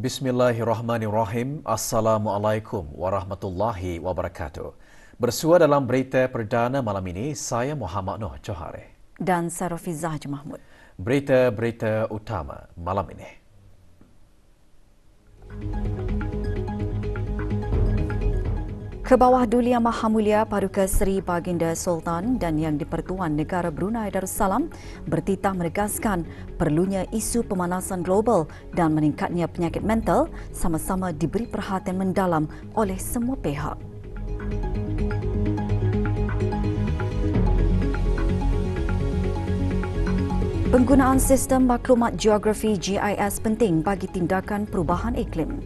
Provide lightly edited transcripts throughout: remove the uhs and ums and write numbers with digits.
Bismillahirrahmanirrahim. Assalamualaikum warahmatullahi wabarakatuh. Bersua dalam berita perdana malam ini, saya Muhammad Noh Johari. Dan saya Rafizah Haji Mahmud. Berita-berita utama malam ini. Kebawah Duli Yang Maha Mulia Paduka Seri Baginda Sultan dan Yang di-Pertuan Negara Brunei Darussalam bertitah menegaskan perlunya isu pemanasan global dan meningkatnya penyakit mental sama-sama diberi perhatian mendalam oleh semua pihak. Penggunaan sistem maklumat geografi GIS penting bagi tindakan perubahan iklim.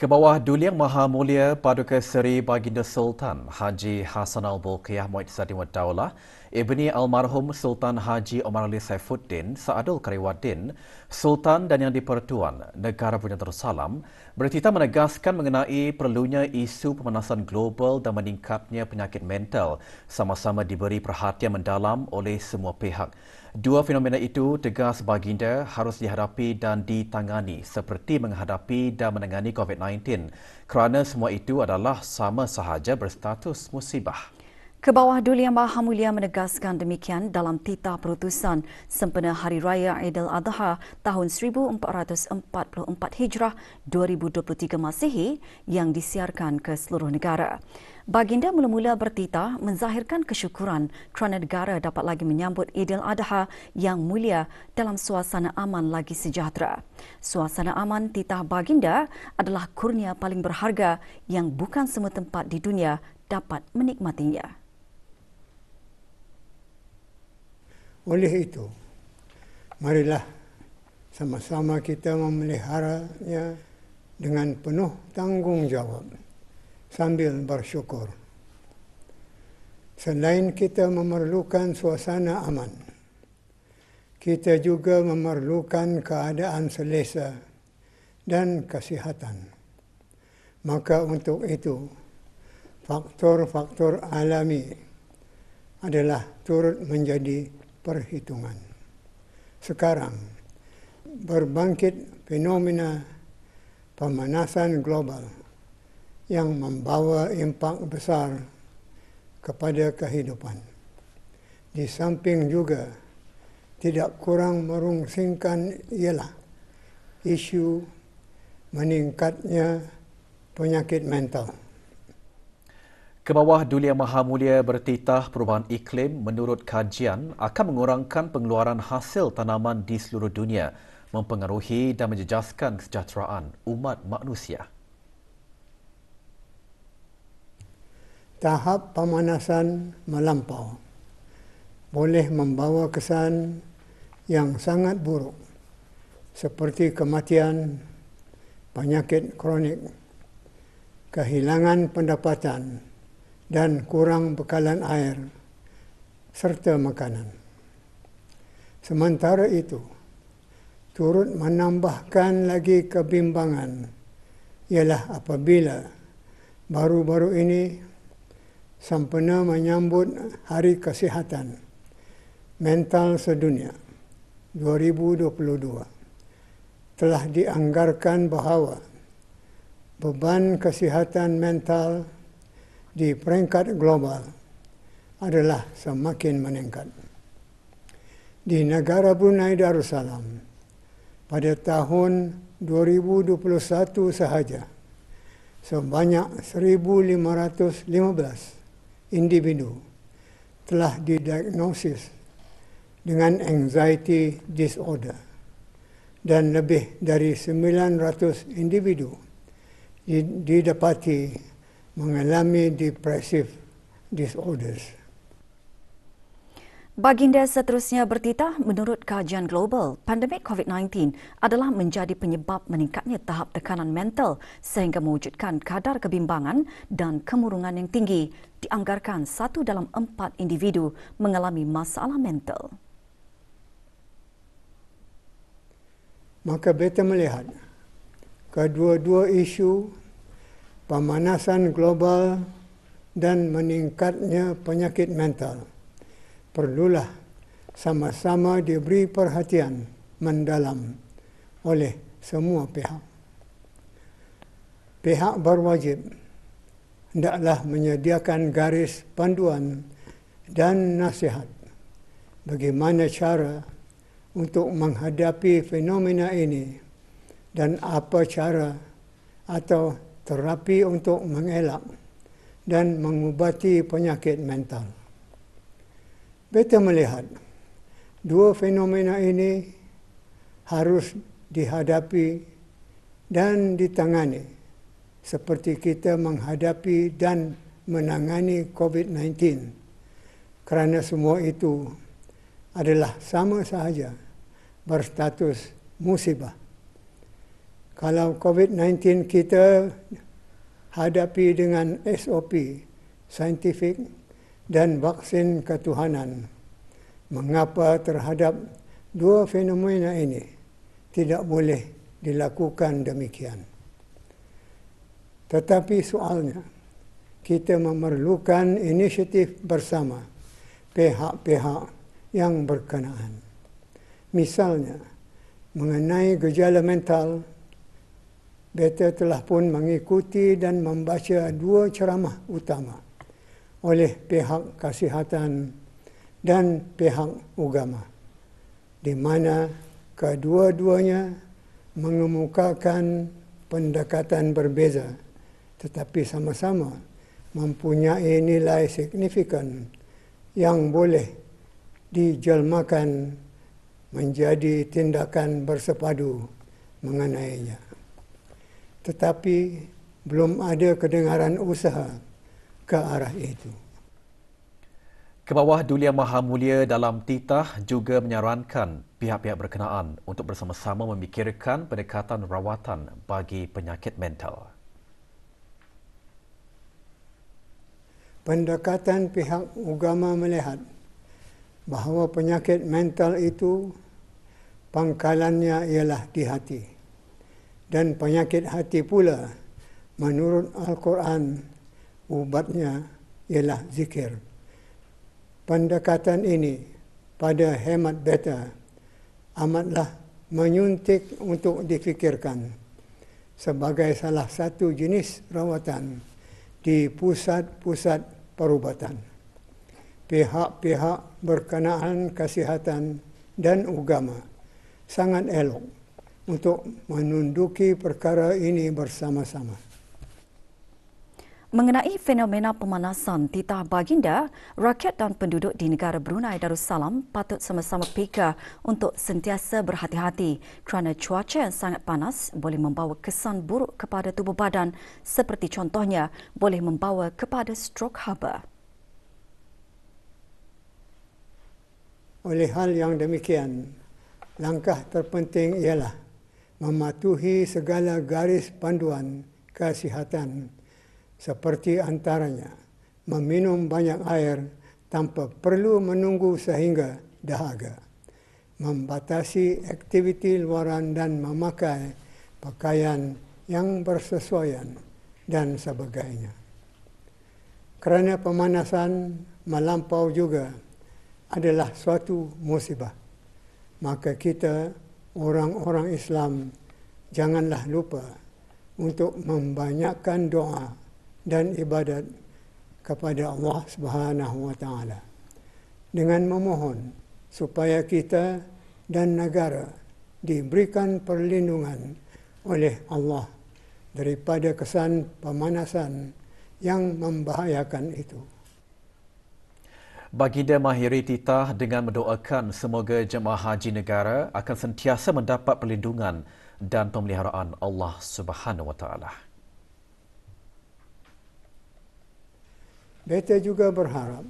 Kebawah Duli Yang Maha Mulia Paduka Seri Baginda Sultan Haji Hassan Al-Bolkiah Muizzaddin Wad Daulah Ibni Almarhum Sultan Haji Omar Ali Saifuddin Saadul Kariwaddin Sultan dan Yang di-Pertuan Negara Brunei Darussalam bertitah menegaskan mengenai perlunya isu pemanasan global dan meningkatnya penyakit mental sama-sama diberi perhatian mendalam oleh semua pihak. Dua fenomena itu, tegas baginda, harus dihadapi dan ditangani seperti menghadapi dan menangani COVID-19 kerana semua itu adalah sama sahaja berstatus musibah. Kebawah Duli Yang Maha Mulia menegaskan demikian dalam titah perutusan sempena Hari Raya Aidiladha tahun 1444 Hijrah 2023 Masihi yang disiarkan ke seluruh negara. Baginda mula-mula bertitah menzahirkan kesyukuran kerana negara dapat lagi menyambut Aidiladha yang mulia dalam suasana aman lagi sejahtera. Suasana aman titah baginda adalah kurnia paling berharga yang bukan semua tempat di dunia dapat menikmatinya. Oleh itu, marilah sama-sama kita memeliharanya dengan penuh tanggungjawab sambil bersyukur. Selain kita memerlukan suasana aman, kita juga memerlukan keadaan selesa dan kesihatan. Maka untuk itu, faktor-faktor alami adalah turut menjadi perhitungan. Sekarang, berbangkit fenomena pemanasan global yang membawa impak besar kepada kehidupan. Di samping juga tidak kurang merungsingkan ialah isu meningkatnya penyakit mental. Kebawah Duli Yang Maha Mulia bertitah perubahan iklim menurut kajian akan mengurangkan pengeluaran hasil tanaman di seluruh dunia, mempengaruhi dan menjejaskan kesejahteraan umat manusia. Tahap pemanasan melampau boleh membawa kesan yang sangat buruk seperti kematian, penyakit kronik, kehilangan pendapatan dan kurang bekalan air serta makanan. Sementara itu, turut menambahkan lagi kebimbangan ialah apabila baru-baru ini sempena menyambut Hari Kesihatan Mental Sedunia 2022 telah dianggarkan bahawa beban kesihatan mental di peringkat global adalah semakin meningkat. Di negara Brunei Darussalam, pada tahun 2021 sahaja, sebanyak 1,515 individu telah didiagnosis dengan anxiety disorder dan lebih dari 900 individu didapati mengalami depressive disorders. Baginda seterusnya bertitah menurut kajian global, pandemik COVID-19 adalah menjadi penyebab meningkatnya tahap tekanan mental sehingga mewujudkan kadar kebimbangan dan kemurungan yang tinggi. Dianggarkan 1 dalam 4 individu mengalami masalah mental. Maka beta melihat kedua-dua isu pemanasan global dan meningkatnya penyakit mental perlulah sama-sama diberi perhatian mendalam oleh semua pihak. Pihak berwajib hendaklah menyediakan garis panduan dan nasihat bagaimana cara untuk menghadapi fenomena ini dan apa cara atau terapi untuk mengelak dan mengubati penyakit mental. Beta melihat dua fenomena ini harus dihadapi dan ditangani seperti kita menghadapi dan menangani COVID-19, kerana semua itu adalah sama sahaja berstatus musibah. Kalau COVID-19 kita hadapi dengan SOP, saintifik dan vaksin ketuhanan, mengapa terhadap dua fenomena ini tidak boleh dilakukan demikian? Tetapi soalnya, kita memerlukan inisiatif bersama pihak-pihak yang berkenaan. Misalnya, mengenai gejala mental, beta telah pun mengikuti dan membaca dua ceramah utama oleh pihak kesihatan dan pihak agama, di mana kedua-duanya mengemukakan pendekatan berbeza tetapi sama-sama mempunyai nilai signifikan yang boleh dijelmakan menjadi tindakan bersepadu mengenainya. Tetapi belum ada kedengaran usaha ke arah itu. Kebawah Duli Yang Maha Mulia dalam titah juga menyarankan pihak-pihak berkenaan untuk bersama-sama memikirkan pendekatan rawatan bagi penyakit mental. Pendekatan pihak agama melihat bahawa penyakit mental itu pangkalannya ialah di hati. Dan penyakit hati pula menurut Al-Quran ubatnya ialah zikir. Pendekatan ini pada hemat beta amatlah menyuntik untuk difikirkan sebagai salah satu jenis rawatan di pusat-pusat perubatan. Pihak-pihak berkenaan kesihatan dan agama sangat elok untuk menunduki perkara ini bersama-sama. Mengenai fenomena pemanasan titah baginda, rakyat dan penduduk di negara Brunei Darussalam patut sama-sama peka untuk sentiasa berhati-hati kerana cuaca yang sangat panas boleh membawa kesan buruk kepada tubuh badan seperti contohnya boleh membawa kepada strok haba. Oleh hal yang demikian, langkah terpenting ialah mematuhi segala garis panduan kesihatan seperti antaranya meminum banyak air tanpa perlu menunggu sehingga dahaga, membatasi aktiviti luaran dan memakai pakaian yang bersesuaian dan sebagainya. Kerana pemanasan melampau juga adalah suatu musibah, maka kita orang-orang Islam janganlah lupa untuk membanyakkan doa dan ibadat kepada Allah Subhanahu wa taala dengan memohon supaya kita dan negara diberikan perlindungan oleh Allah daripada kesan pemanasan yang membahayakan itu. Baginda mengakhiri titah dengan mendoakan semoga jemaah haji negara akan sentiasa mendapat perlindungan dan pemeliharaan Allah Subhanahu wa taala. Beta juga berharap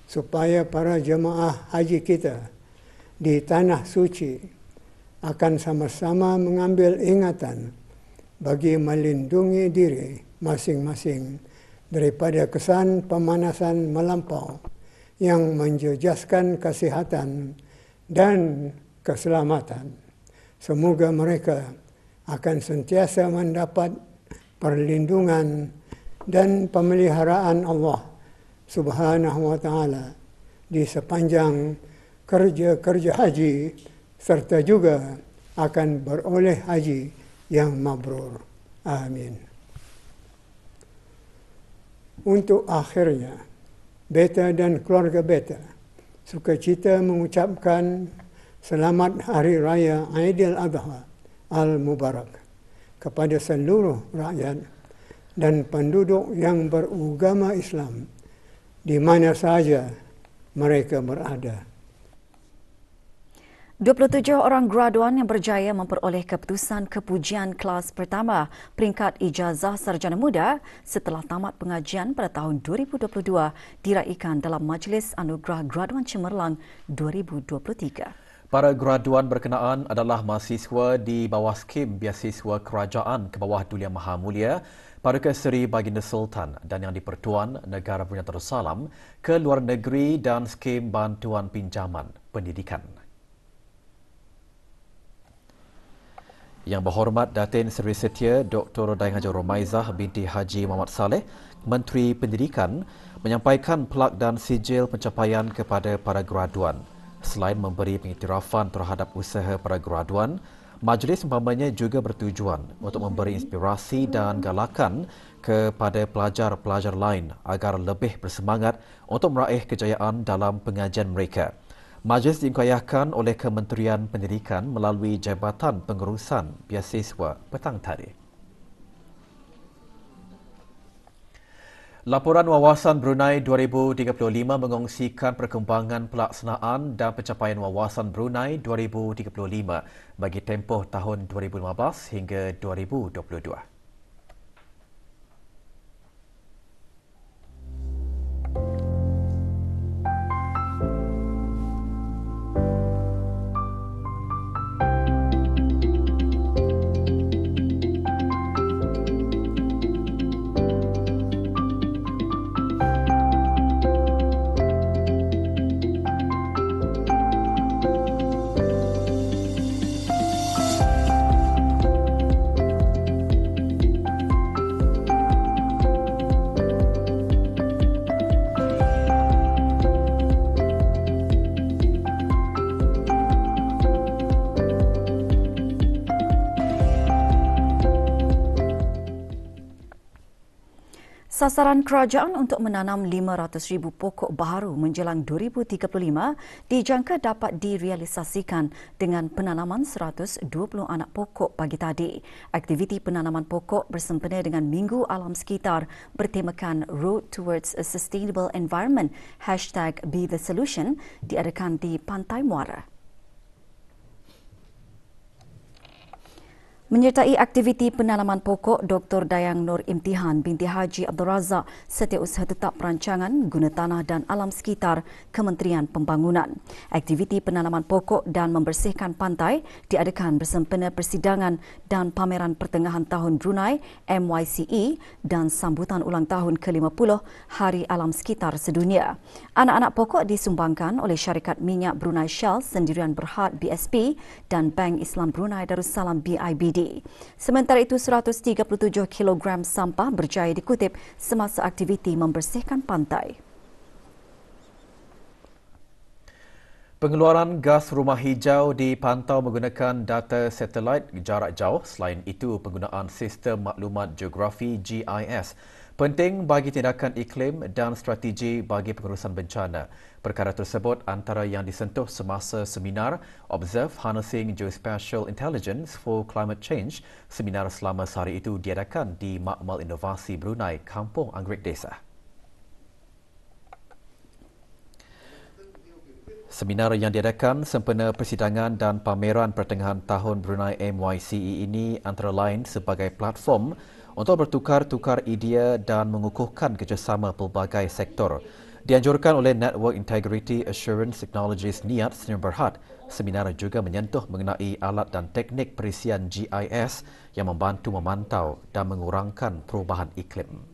supaya para jemaah haji kita di Tanah Suci akan sama-sama mengambil ingatan bagi melindungi diri masing-masing daripada kesan pemanasan melampau yang menjejaskan kesihatan dan keselamatan. Semoga mereka akan sentiasa mendapat perlindungan dan pemeliharaan Allah Subhanahu wa taala di sepanjang kerja-kerja haji serta juga akan beroleh haji yang mabrur. Amin. Untuk akhirnya, Beta dan keluarga Beta sukacita mengucapkan selamat Hari Raya Aidiladha Al-Mubarak kepada seluruh rakyat dan penduduk yang beragama Islam di mana sahaja mereka berada. 27 orang graduan yang berjaya memperoleh keputusan kepujian kelas pertama peringkat ijazah sarjana muda setelah tamat pengajian pada tahun 2022 diraikan dalam Majlis Anugerah Graduan Cemerlang 2023. Para graduan berkenaan adalah mahasiswa di bawah skim Beasiswa Kerajaan ke bawah Duli Yang Maha Mulia Paduka Seri Baginda Sultan dan Yang di-Pertuan Negara Brunei Darussalam ke luar negeri dan skim bantuan pinjaman pendidikan. Yang berhormat Datin Seri Setia Dr. Daeng Haji Romaizah binti Haji Muhammad Saleh, Menteri Pendidikan, menyampaikan pelak dan sijil pencapaian kepada para graduan. Selain memberi pengiktirafan terhadap usaha para graduan, majlis umpamanya juga bertujuan untuk memberi inspirasi dan galakan kepada pelajar-pelajar lain agar lebih bersemangat untuk meraih kejayaan dalam pengajian mereka. Majlis diingkayahkan oleh Kementerian Pendidikan melalui Jabatan Pengurusan Beasiswa petang tadi. Laporan Wawasan Brunei 2035 mengongsikan perkembangan pelaksanaan dan pencapaian Wawasan Brunei 2035 bagi tempoh tahun 2015 hingga 2022. Sasaran kerajaan untuk menanam 500,000 pokok baharu menjelang 2035 dijangka dapat direalisasikan dengan penanaman 120 anak pokok pagi tadi. Aktiviti penanaman pokok bersempena dengan Minggu Alam Sekitar bertemakan Road Towards a Sustainable Environment #BeTheSolution diadakan di Pantai Muara. Menyertai aktiviti penanaman pokok, Dr. Dayang Nur Imtihan binti Haji Abdul Razak, Setiausaha Tetap Perancangan Guna Tanah dan Alam Sekitar Kementerian Pembangunan. Aktiviti penanaman pokok dan membersihkan pantai diadakan bersempena persidangan dan pameran pertengahan tahun Brunei MYCE dan sambutan ulang tahun ke-50 Hari Alam Sekitar Sedunia. Anak-anak pokok disumbangkan oleh Syarikat Minyak Brunei Shell Sendirian Berhad BSP dan Bank Islam Brunei Darussalam BIBD. Sementara itu, 137 kg sampah berjaya dikutip semasa aktiviti membersihkan pantai. Pengeluaran gas rumah hijau dipantau menggunakan data satelit jarak jauh. Selain itu, penggunaan sistem maklumat geografi GIS penting bagi tindakan iklim dan strategi bagi pengurusan bencana. Perkara tersebut antara yang disentuh semasa seminar Observe Harnessing Geospatial Intelligence for Climate Change. Seminar selama sehari itu diadakan di Makmal Inovasi Brunei, Kampung Anggerik Desa. Seminar yang diadakan sempena persidangan dan pameran pertengahan tahun Brunei MYCE ini antara lain sebagai platform untuk bertukar-tukar idea dan mengukuhkan kerjasama pelbagai sektor. Dianjurkan oleh Network Integrity Assurance Technologies NIAT Sdn Berhad, seminar juga menyentuh mengenai alat dan teknik perisian GIS yang membantu memantau dan mengurangkan perubahan iklim.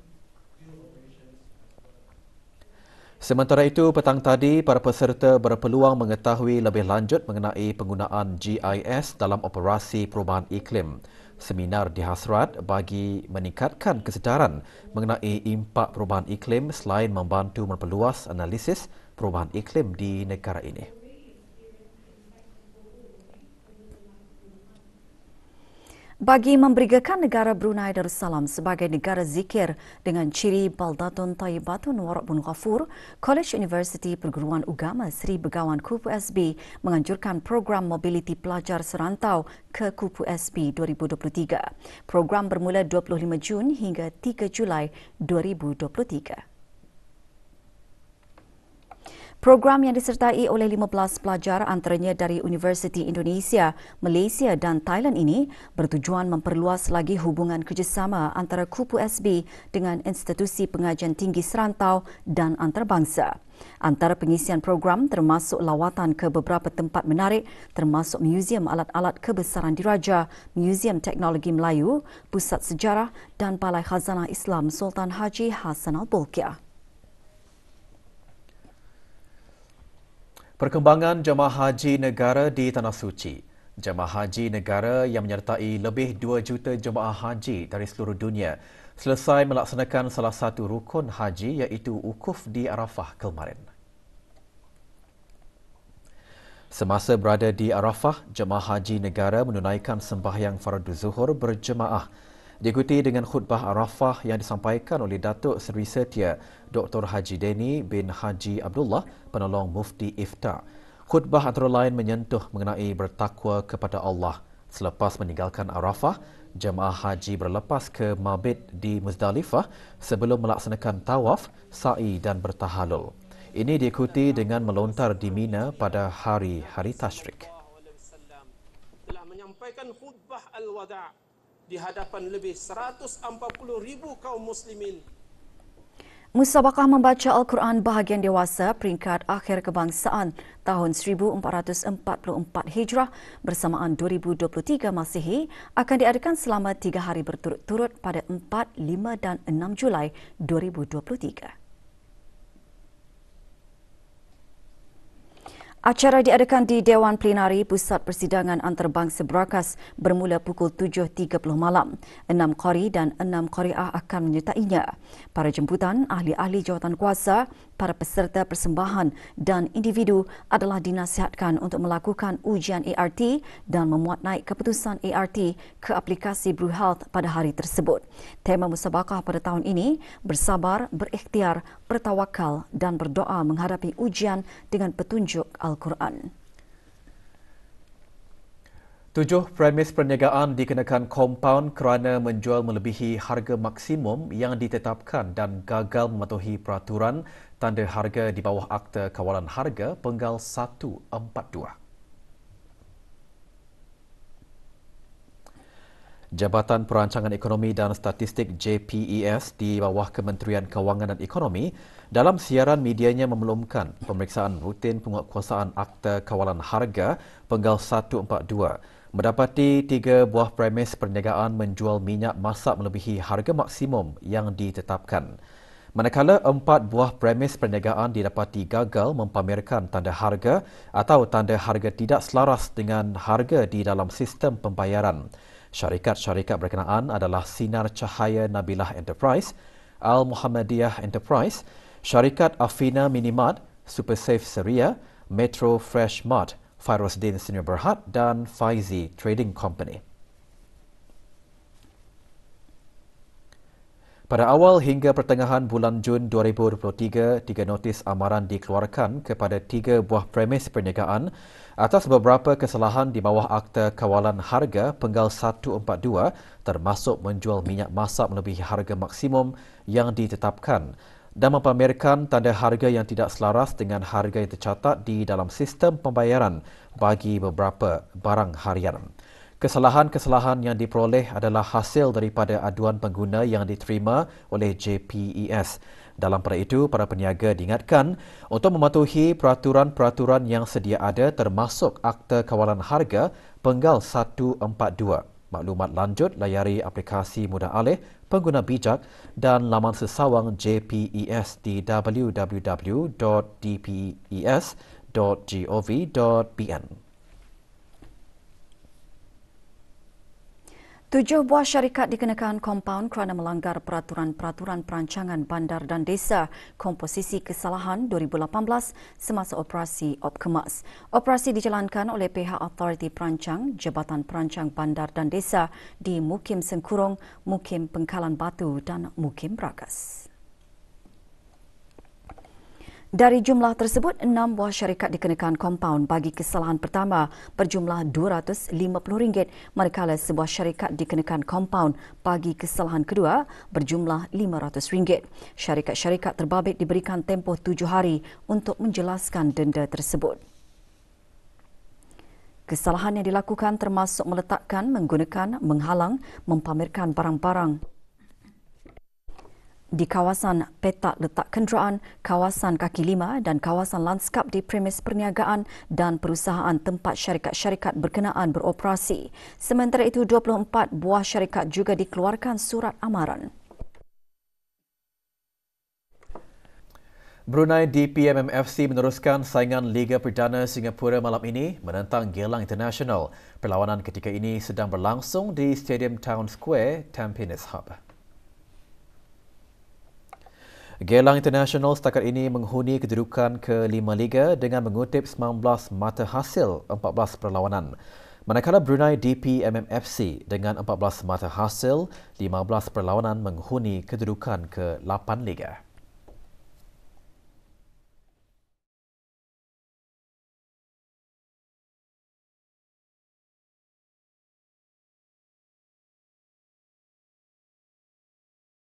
Sementara itu, petang tadi, para peserta berpeluang mengetahui lebih lanjut mengenai penggunaan GIS dalam operasi perubahan iklim. Seminar dihasrat bagi meningkatkan kesedaran mengenai impak perubahan iklim selain membantu memperluas analisis perubahan iklim di negara ini. Bagi memberigakan negara Brunei Darussalam sebagai negara zikir dengan ciri Baldatun Thayyibatun wa Rabbun Ghafur, College Universiti Perguruan Ugama Seri Begawan Kupu SB menganjurkan program mobiliti pelajar serantau ke Kupu SB 2023. Program bermula 25 Jun hingga 3 Julai 2023. Program yang disertai oleh 15 pelajar antaranya dari Universiti Indonesia, Malaysia dan Thailand ini bertujuan memperluas lagi hubungan kerjasama antara Kupu SB dengan institusi pengajian tinggi serantau dan antarabangsa. Antara pengisian program termasuk lawatan ke beberapa tempat menarik termasuk Muzium Alat-Alat Kebesaran Diraja, Muzium Teknologi Melayu, Pusat Sejarah dan Balai Khazanah Islam Sultan Haji Hassanal Bolkiah. Perkembangan jemaah haji negara di Tanah Suci. Jemaah haji negara yang menyertai lebih 2 juta jemaah haji dari seluruh dunia selesai melaksanakan salah satu rukun haji iaitu wukuf di Arafah kemarin. Semasa berada di Arafah, jemaah haji negara menunaikan sembahyang fardu zuhur berjemaah. Diikuti dengan khutbah Arafah yang disampaikan oleh Datuk Seri Setia Dr. Haji Deni bin Haji Abdullah, penolong Mufti Ifta. Khutbah antara lain menyentuh mengenai bertakwa kepada Allah. Selepas meninggalkan Arafah, jemaah haji berlepas ke mabit di Muzdalifah sebelum melaksanakan tawaf, sa'i dan bertahalul. Ini diikuti dengan melontar di Mina pada hari-hari tasyrik. Telah menyampaikan khutbah al-wada' di hadapan lebih 140,000 kaum muslimin. Musabaqah membaca Al-Quran bahagian dewasa peringkat akhir kebangsaan tahun 1444 Hijrah bersamaan 2023 Masihi akan diadakan selama 3 hari berturut-turut pada 4, 5 dan 6 Julai 2023. Acara diadakan di Dewan Plenari Pusat Persidangan Antarabangsa Berakas bermula pukul 7.30 malam. 6 qari dan 6 qari'ah akan menyertainya. Para jemputan, ahli-ahli jawatan kuasa, para peserta persembahan dan individu adalah dinasihatkan untuk melakukan ujian ART dan memuat naik keputusan ART ke aplikasi BruHealth pada hari tersebut. Tema musabaqah pada tahun ini, bersabar, berikhtiar, bertawakal dan berdoa menghadapi ujian dengan petunjuk Al-Quran. 7 premis perniagaan dikenakan kompaun kerana menjual melebihi harga maksimum yang ditetapkan dan gagal mematuhi peraturan tanda harga di bawah Akta Kawalan Harga Penggal 142. Jabatan Perancangan Ekonomi dan Statistik JPES di bawah Kementerian Kewangan dan Ekonomi dalam siaran medianya memaklumkan pemeriksaan rutin penguatkuasaan Akta Kawalan Harga Penggal 142 mendapati 3 buah premis perniagaan menjual minyak masak melebihi harga maksimum yang ditetapkan. Manakala 4 buah premis perniagaan didapati gagal mempamerkan tanda harga atau tanda harga tidak selaras dengan harga di dalam sistem pembayaran. Syarikat-syarikat berkenaan adalah Sinar Cahaya Nabilah Enterprise, Al-Muhammadiyah Enterprise, Syarikat Afina Minimart, Supersafe Seria, Metro Fresh Mart, Fairosdin Senior Berhad dan Faizi Trading Company. Pada awal hingga pertengahan bulan Jun 2023, 3 notis amaran dikeluarkan kepada 3 buah premis perniagaan atas beberapa kesalahan di bawah Akta Kawalan Harga Penggal 142 termasuk menjual minyak masak melebihi harga maksimum yang ditetapkan dan mempamerkan tanda harga yang tidak selaras dengan harga yang tercatat di dalam sistem pembayaran bagi beberapa barang harian. Kesalahan-kesalahan yang diperoleh adalah hasil daripada aduan pengguna yang diterima oleh JPES. Dalam pada itu, para peniaga diingatkan untuk mematuhi peraturan-peraturan yang sedia ada termasuk Akta Kawalan Harga Penggal 142. Maklumat lanjut layari aplikasi Mudah Alih, Pengguna Bijak dan laman sesawang JPES di www.dpes.gov.bn. 7 buah syarikat dikenakan kompaun kerana melanggar peraturan-peraturan perancangan bandar dan desa komposisi kesalahan 2018 semasa operasi Opkemas. Operasi dijalankan oleh pihak Autoriti Perancang, Jabatan Perancang Bandar dan Desa di Mukim Sengkurung, Mukim Pengkalan Batu dan Mukim Brakas. Dari jumlah tersebut, 6 buah syarikat dikenakan kompaun bagi kesalahan pertama berjumlah RM250, manakala sebuah syarikat dikenakan kompaun bagi kesalahan kedua berjumlah RM500. Syarikat-syarikat terbabit diberikan tempoh 7 hari untuk menjelaskan denda tersebut. Kesalahan yang dilakukan termasuk meletakkan, menggunakan, menghalang, mempamerkan barang-barang di kawasan petak letak kenderaan, kawasan kaki lima dan kawasan landskap di premis perniagaan dan perusahaan tempat syarikat-syarikat berkenaan beroperasi. Sementara itu, 24 buah syarikat juga dikeluarkan surat amaran. Brunei DPMMFC meneruskan saingan Liga Perdana Singapura malam ini menentang Geylang International. Perlawanan ketika ini sedang berlangsung di Stadium Town Square, Tampines Hub. Geylang International setakat ini menghuni kedudukan ke-5 Liga dengan mengutip 19 mata hasil 14 perlawanan. Manakala Brunei DPMMFC dengan 14 mata hasil 15 perlawanan menghuni kedudukan ke-8 Liga.